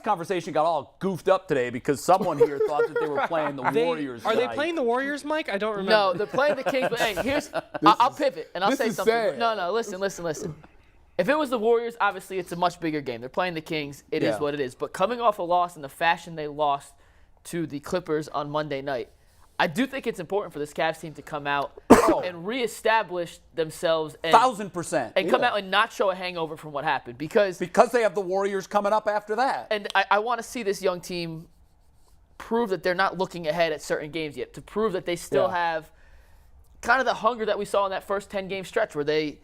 conversation got all goofed up today because someone here thought that they were playing the Warriors. Are they playing the Warriors, Mike? I don't remember. No, they're playing the Kings. But hey, I'll pivot and I'll say something. Sad. No, listen. If it was the Warriors, obviously it's a much bigger game. They're playing the Kings. It is what it is. But coming off a loss in the fashion they lost to the Clippers on Monday night, I do think it's important for this Cavs team to come out and reestablish themselves. 1,000%. And come out and not show a hangover from what happened. Because they have the Warriors coming up after that. And I want to see this young team prove that they're not looking ahead at certain games yet, to prove that they still have kind of the hunger that we saw in that first 10-game stretch where they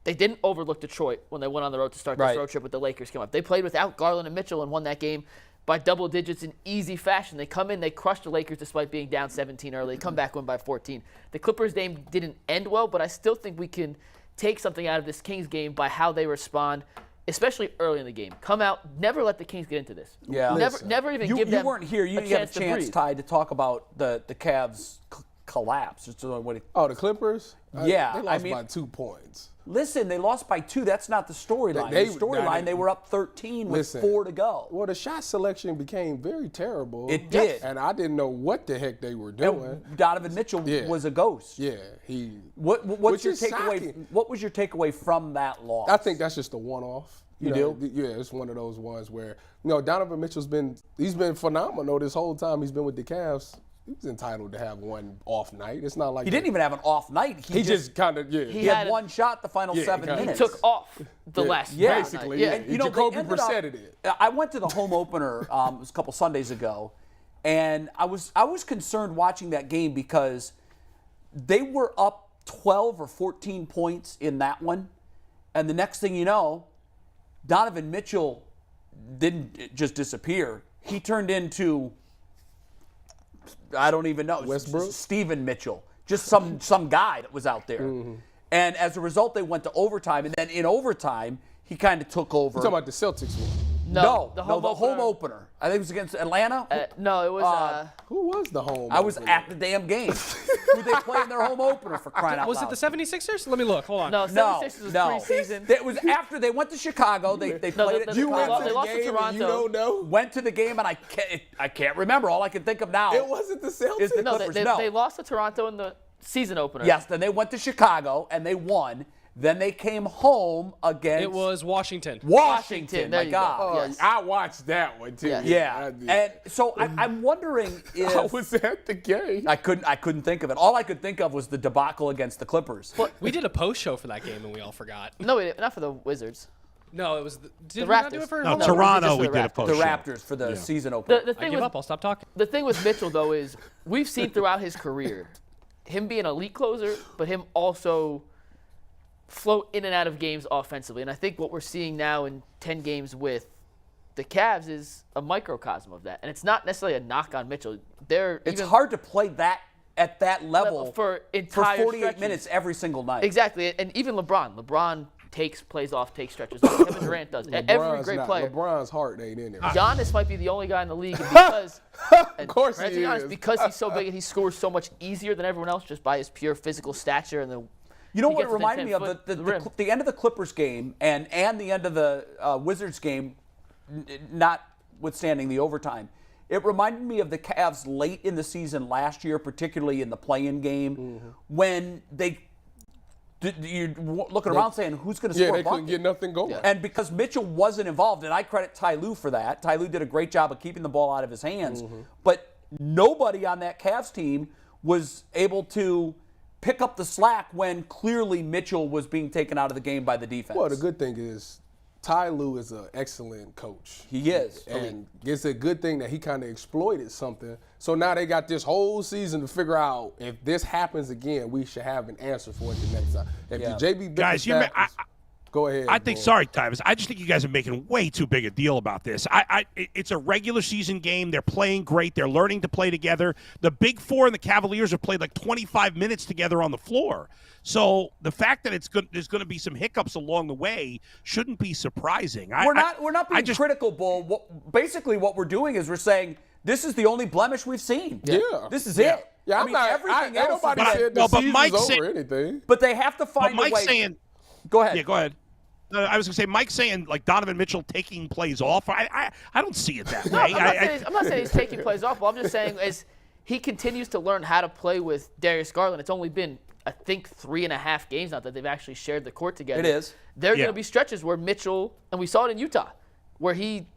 didn't overlook Detroit when they went on the road to start this road trip with the Lakers come up. They played without Garland and Mitchell and won that game by double digits in easy fashion. They come in, they crush the Lakers despite being down 17 early. They come back, win by 14. The Clippers game didn't end well, but I still think we can take something out of this Kings game by how they respond, especially early in the game. Come out, never let the Kings get into this. Yeah. Never even give them You weren't here. You didn't have a chance, Ty, to talk about the Cavs collapse. The Clippers? Yeah. They lost by 2 points. Listen, they lost by 2. That's not the storyline. The storyline, they were up 13 with 4 to go. Well, the shot selection became very terrible. It did. And I didn't know what the heck they were doing. And Donovan Mitchell was a ghost. Yeah. What's your takeaway? What was your takeaway from that loss? I think that's just a one-off. You do? Yeah, it's one of those ones where, Donovan Mitchell's been phenomenal this whole time he's been with the Cavs. He's entitled to have one off night. It's not like he didn't even have an off night. He just kind of He had one shot the final 7 minutes. He took off the last. Basically. Yeah. And Jacoby Brissetted it. I went to the home opener. It was a couple Sundays ago, and I was concerned watching that game because they were up 12 or 14 points in that one, and the next thing you know, Donovan Mitchell didn't just disappear. He turned into, I don't even know. Westbrook? Stephen Mitchell. Just some guy that was out there. Mm-hmm. And as a result, they went to overtime. And then in overtime, he kind of took over. You're talking about the Celtics one? No, the home opener. I think it was against Atlanta. No, it was. Who was the home I was opener? at the damn game. Who they played in their home opener, for crying out loud. Was it the 76ers? Let me look. Hold on. No, 76ers was preseason. It was after they went to Chicago. They played at You went Chicago. to They the lost to game and Toronto. you don't know? Went to the game, and I can't remember. All I can think of now It wasn't the Celtics? is the No, Clippers. they lost to Toronto in the season opener. Yes, then they went to Chicago, and they won. Then they came home against It was Washington. Washington. There My you God. go. Oh, Yes. I watched that one, too. Yeah. Yeah. And so I'm wondering if I was at the game. I couldn't think of it. All I could think of was the debacle against the Clippers. We did a post show for that game and we all forgot. No, not for the Wizards. No, it was did we Raptors. not do it for No, No, Toronto, we we did did a just post The show. Raptors for the season opener. The I thing give with up. I'll stop talking. the thing with Mitchell though is we've seen throughout his career him be an elite closer, but him also float in and out of games offensively. And I think what we're seeing now in 10 games with the Cavs is a microcosm of that. And it's not necessarily a knock on Mitchell. It's hard to play that at that level for entire 48 stretches. minutes every single night. Exactly. And even LeBron plays off, takes stretches. Kevin Durant does. Every great player. LeBron's heart ain't in it. Giannis might be the only guy in the league because, Of course and he to be honest, is. because he's so big and he scores so much easier than everyone else just by his pure physical stature and the. You know he what it gets within reminded 10 me of? foot The, of the rim. the end of the Clippers game and the end of the Wizards game, notwithstanding the overtime. It reminded me of the Cavs late in the season last year, particularly in the play-in game, when you're looking around saying, who's going to score a they couldn't bucket? get nothing going. Yeah. And because Mitchell wasn't involved, and I credit Ty Lue for that. Ty Lue did a great job of keeping the ball out of his hands. But nobody on that Cavs team was able to pick up the slack when clearly Mitchell was being taken out of the game by the defense. Well, the good thing is Ty Lue is an excellent coach. He is. And it's a good thing that he kind of exploited something. So now they got this whole season to figure out if this happens again, we should have an answer for it the next time. If the JB Guys, go ahead. I think, sorry, Tyvis, I just think you guys are making way too big a deal about this. It's a regular season game. They're playing great. They're learning to play together. The Big Four and the Cavaliers have played like 25 minutes together on the floor. So the fact that there's going to be some hiccups along the way shouldn't be surprising. We're not being critical, Bull. Basically, what we're doing is we're saying this is the only blemish we've seen. Yeah. This is it. Yeah, everything else. Nobody is said No, the but season's Mike's over saying- or anything. But they have to find But Mike's a way. saying, Go ahead. yeah, go ahead. No, I was going to say, Mike's saying, like, Donovan Mitchell taking plays off. I don't see it that No, way. I'm not saying he's taking plays off. But I'm just saying as he continues to learn how to play with Darius Garland, it's only been, I think, 3.5 games now that they've actually shared the court together. It is. There are going to be stretches where Mitchell, and we saw it in Utah, where he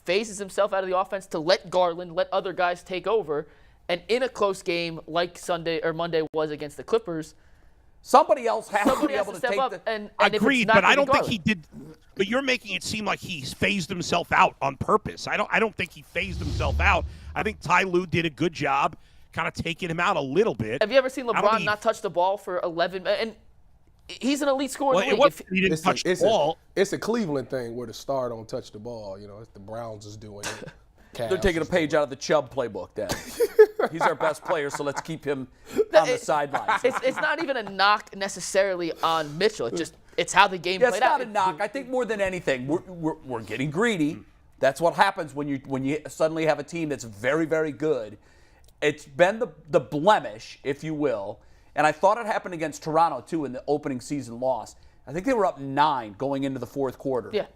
phases himself out of the offense to let Garland, let other guys take over. And in a close game like Sunday or Monday was against the Clippers, somebody else has to be able to step take up. the. And Agreed, but I don't think he did. But you're making it seem like he's phased himself out on purpose. I don't think he phased himself out. I think Ty Lue did a good job kind of taking him out a little bit. Have you ever seen LeBron not touch the ball for 11? And he's an elite scorer in the league. He didn't touch the ball. It's a Cleveland thing where the star don't touch the ball. You know, the Browns is doing it. They're taking a page out of the Chubb playbook then. He's our best player, so let's keep him on the sidelines. It's not even a knock necessarily on Mitchell. It's how the game That's played out. not a knock. I think more than anything, we're getting greedy. That's what happens when you suddenly have a team that's very, very good. It's been the blemish, if you will, and I thought it happened against Toronto too in the opening season loss. I think they were up 9 going into the fourth quarter. Yeah.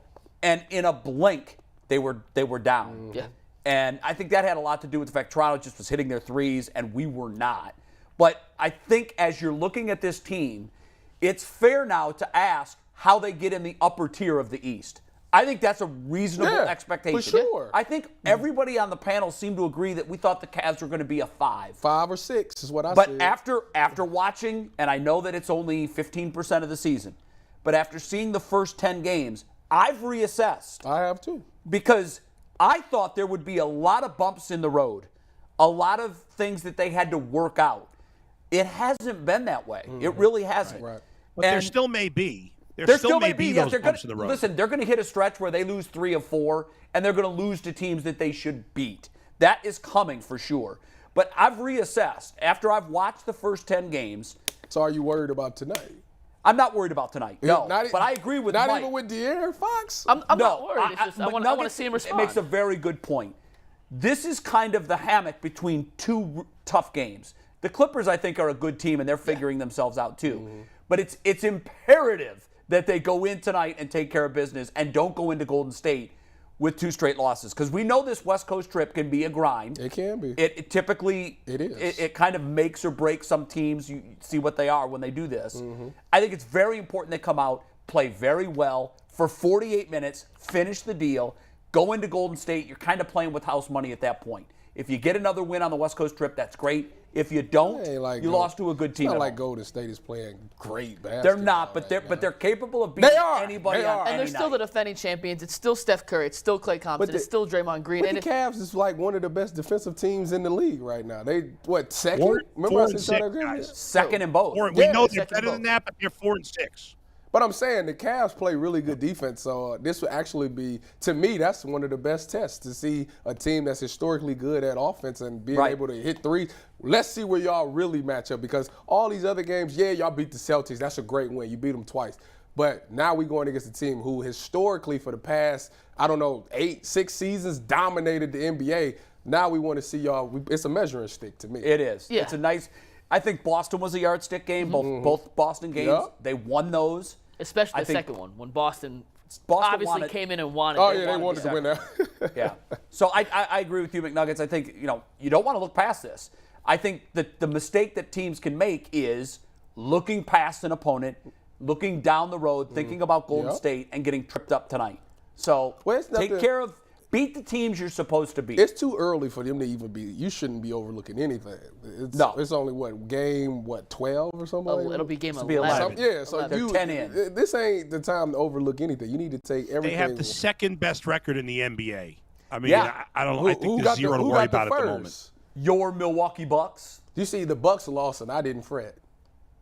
And in a blink, they were down. Yeah. And I think that had a lot to do with the fact Toronto just was hitting their threes and we were not. But I think as you're looking at this team, it's fair now to ask how they get in the upper tier of the East. I think that's a reasonable expectation. For sure. I think everybody on the panel seemed to agree that we thought the Cavs were going to be a 5. 5 or 6 is what I But said. after watching, and I know that it's only 15% of the season, but after seeing the first 10 games, I've reassessed. I have too. Because I thought there would be a lot of bumps in the road, a lot of things that they had to work out. It hasn't been that way. It really hasn't. Right. But there still may be. There still may be those bumps in the road. Listen, they're going to hit a stretch where they lose 3 of 4, and they're going to lose to teams that they should beat. That is coming for sure. But I've reassessed. After I've watched the first 10 games. So are you worried about tonight? I'm not worried about tonight. No, but I agree with Mike. Not even with De'Aaron Fox? I'm not worried. It's just I want to see him respond. It makes a very good point. This is kind of the hammock between 2 tough games. The Clippers, I think, are a good team, and they're figuring themselves out too. But it's imperative that they go in tonight and take care of business and don't go into Golden State with 2 straight losses. Because we know this West Coast trip can be a grind. It can be. It typically it is. It kind of makes or breaks some teams. You see what they are when they do this. I think it's very important they come out, play very well for 48 minutes, finish the deal, go into Golden State. You're kind of playing with house money at that point. If you get another win on the West Coast trip, that's great. If you don't, you lost to a good team. It's not like home. Golden State is playing great basketball. They're not, but they're capable of beating anybody on And any they're still the night. defending champions. It's still Steph Curry. It's still Klay Thompson. It's still Draymond Green. But the Cavs is like one of the best defensive teams in the league right now. They, second? Remember Four I and said six, that guys. Second in both. We know they're second better vote. than that, but they're 4 and 6. But I'm saying the Cavs play really good defense, so this would actually be, to me, that's one of the best tests to see a team that's historically good at offense and being able to hit threes. Let's see where y'all really match up because all these other games, y'all beat the Celtics. That's a great win. You beat them twice. But now we're going against a team who historically for the past, 6 seasons dominated the NBA. Now we want to see y'all. It's a measuring stick to me. It is. Yeah. It's a nice. I think Boston was a yardstick game. Both Boston games. Yep. They won those. Especially I the think second one when Boston Boston obviously wanted, came in and wanted. Oh, they wanted to win that. Yeah. So I agree with you, McNuggets. I think, you don't want to look past this. I think that the mistake that teams can make is looking past an opponent, looking down the road, thinking about Golden State, and getting tripped up tonight. So take care of, beat the teams you're supposed to beat. It's too early for them to even be. You shouldn't be overlooking anything. It's only game 12 or something. like that? It'll be game be 11. Yeah, so They're 10 in. This ain't the time to overlook anything. You need to take everything. They have the second best record in the NBA. I mean, Yeah. I don't know. I think there's zero to worry about at the moment. Your Milwaukee Bucks. You see, the Bucks lost, and I didn't fret.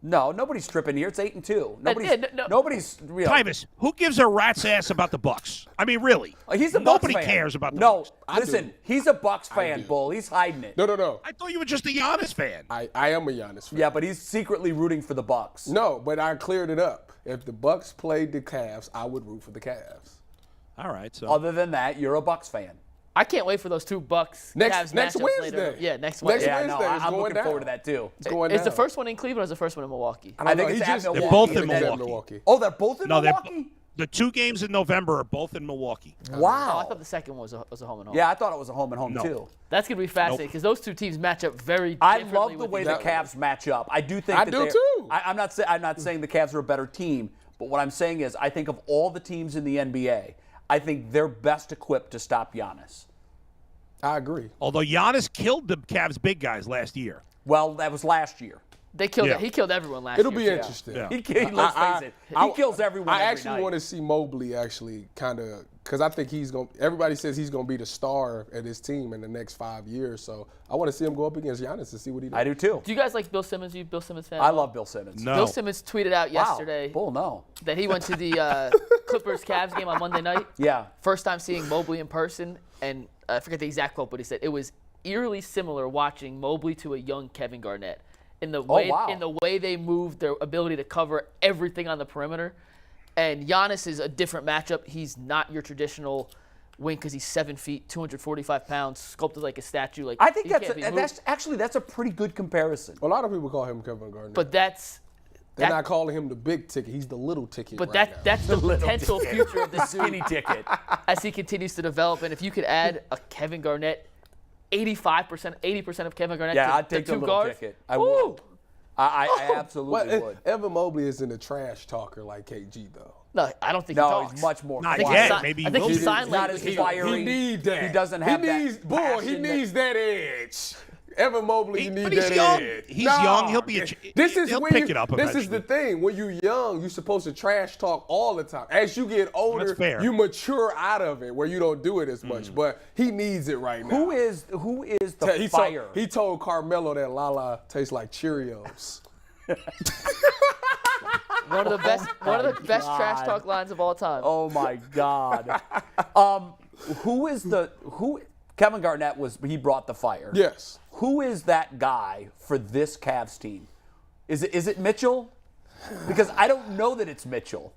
No, nobody's tripping here. It's 8-2. no. Nobody's. Tyvis, who gives a rat's ass about the Bucks? I mean, really? He's a Bucks Nobody fan. cares about the No, Bucks. listen, he's a Bucks fan, Bull. He's hiding it. No. I thought you were just a Giannis fan. I am a Giannis fan. Yeah, but he's secretly rooting for the Bucks. No, but I cleared it up. If the Bucks played the Cavs, I would root for the Cavs. All right. So Other than that, you're a Bucks fan. I can't wait for those 2 Bucks Next matchups Wednesday. later. Yeah, next Wednesday. Yeah, Wednesday, no, it's I'm going looking down. forward to that too. It's going Is down. the first one in Cleveland or is the first one in Milwaukee? I think it's at Milwaukee. They're both in and then- Milwaukee. Oh, they're both in No, they're Milwaukee? The 2 games in November are both in Milwaukee. Wow. Oh, I thought the second one was a home and home. Yeah, I thought it was a home and home No. too. That's gonna be fascinating because those two teams match up very. I differently love the with way each the other. Cavs match up. I do think I that do they're- too. I'm not saying the Cavs are a better team, but what I'm saying is I think of all the teams in the NBA, I think they're best equipped to stop Giannis. I agree. Although Giannis killed the Cavs big guys last year. Well, that was last year. They killed. Yeah. He killed everyone last It'll year. be interesting. Yeah. Let's face it, he kills everyone I every actually night. want to see Mobley actually kind of, because I think he's going. Everybody says he's going to be the star at his team in the next 5 years. So I want to see him go up against Giannis and see what he does. I do too. Do you guys like Bill Simmons? You Bill Simmons fan? I love Bill Simmons. No. Bill Simmons tweeted out Wow. yesterday Bull, no. that he went to the Clippers-Cavs game on Monday night. Yeah. First time seeing Mobley in person, and I forget the exact quote, but he said it was eerily similar watching Mobley to a young Kevin Garnett in the way wow. in the way they moved, their ability to cover everything on the perimeter. And Giannis is a different matchup. He's not your traditional wing because he's 7 feet, 245 pounds, sculpted like a statue. Like I think he can't be moved. that's a pretty good comparison. A lot of people call him Kevin Garnett. But that's they're that- not calling him the big ticket. He's the little ticket. But right now. that's the potential future of this Skinny ticket. as he continues to develop. And if you could add a Kevin Garnett, 80% of Kevin Garnett Yeah, to I'd take the two little guards. ticket. I Woo! would. I absolutely But would. Evan Mobley isn't a trash talker like KG though. No, I don't think he No, talks. he's much more Not I think quiet. he's yet. si- Maybe I think he he's will sign He's not language. as fiery. He needs that. He doesn't have that He passion that- needs that edge. Evan Mobley, you need but he's that young. edge. He's young. He'll be. He'll when pick it up This eventually. is the thing. When you're young, you're supposed to trash talk all the time. As you get older, That's fair. you mature out of it, where you don't do it as much. But he needs it right now. Who is the fire? He told Carmelo that Lala tastes like Cheerios. One of the best trash talk lines of all time. Oh my God. Kevin Garnett he brought the fire. Yes. Who is that guy for this Cavs team? Is it Mitchell? Because I don't know that it's Mitchell.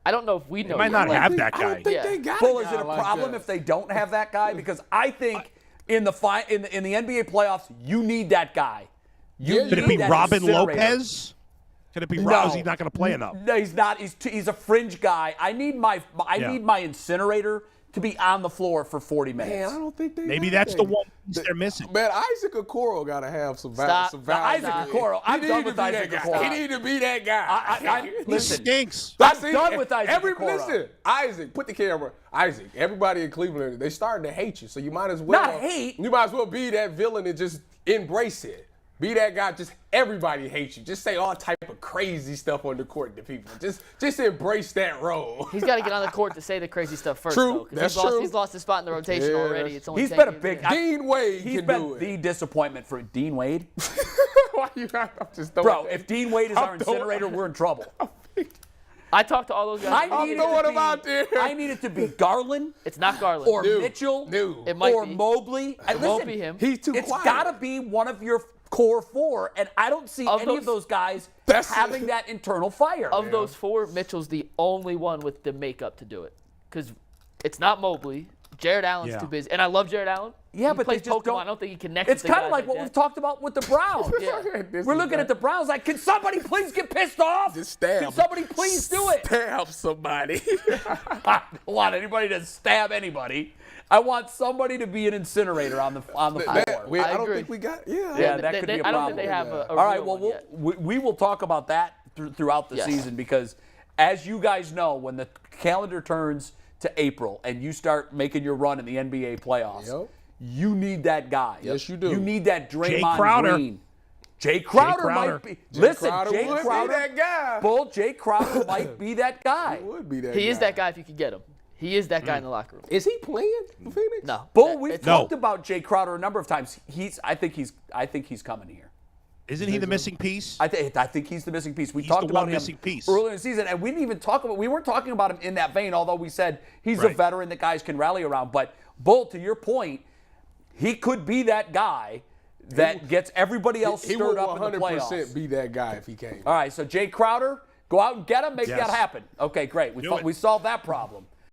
I don't know if we know. They might yet. not Like, have that I guy. don't think Yeah. they got Well, a is it guy a like problem that. if they don't have that guy? Because I think in the NBA playoffs, you need that guy. You Could it need be that Robin incinerator. Lopez? Could it be No. Rob? He's not going to play enough. No, he's not. He's a fringe guy. I need my incinerator to be on the floor for 40 minutes. Man, I don't think they Maybe got that's that. the one piece they're missing. Man, Isaac Okoro got to have some value. Stop. Some value. Isaac Okoro. I'm done with Isaac Okoro. He need to be that guy. He Listen, stinks. I'm done with Isaac Okoro. Listen, Isaac, put the camera. Isaac, everybody in Cleveland, they starting to hate you, so you might as well Not hate. You might as well be that villain and just embrace it. Be that guy. Just everybody hates you. Just say all type of crazy stuff on the court to people. Just embrace that role. He's got to get on the court to say the crazy stuff first. True. Though, 'cause That's he's true. lost his spot in the rotation Yeah, already. It's only He's 10 been a games big. in. Dean Wade He's can been do it. the disappointment for Dean Wade. Why you? I'm just throwing Bro, that. if Dean Wade is our I'm throwing- incinerator, we're in trouble. I talked to all those guys. I need throwing him out there. I need it to be Garland It's not Garland. or No. Mitchell No. It might or be. Mobley. And It won't listen, be him. He's too It's quiet. got to be one of your core four, and I don't see Of any those- of those guys That's- having that internal fire. Of those four, Mitchell's the only one with the makeup to do it. Because it's not Mobley. Jarrett Allen's Yeah. too busy. And I love Jarrett Allen. Yeah, he but plays they just Pokemon. don't- I don't think he connects It's with the kind of guys like what that. we've talked about with the Browns. Yeah. We're looking at the Browns like, can somebody please get pissed off? Just stab. Can somebody please do it? Stab somebody. I don't want anybody to stab anybody. I want somebody to be an incinerator on the floor. I I don't agree. think we got. Yeah, that could be a I don't problem. think they have a All right, real well, one yet. we will talk about that throughout the Yes. season because, as you guys know, when the calendar turns to April and you start making your run in the NBA playoffs, Yep. you need that guy. Yes, you do. You need that Draymond Crowder. Green. Jay Crowder Crowder. might be. Jay Listen, Crowder Jay would be Crowder, that guy. Bull, Jay Crowder might be that guy. Would be that. He guy. is that guy if you could get him. He is that guy in the locker room. Is he playing for Phoenix? No. Bull, we've It's- talked about Jay Crowder a number of times. I think he's coming here. Isn't he the missing piece? I think he's the missing piece. We He's talked the about one him missing piece. earlier in the season, and we didn't even talk about. We weren't talking about him in that vein, although we said he's a Right. veteran that guys can rally around. But Bull, to your point, he could be that guy that gets everybody else He stirred would up in the 100% playoffs. be that guy if he came. All right, so Jay Crowder, go out and get him, make Yes. that happen. Okay, great. Do it. We solved that problem.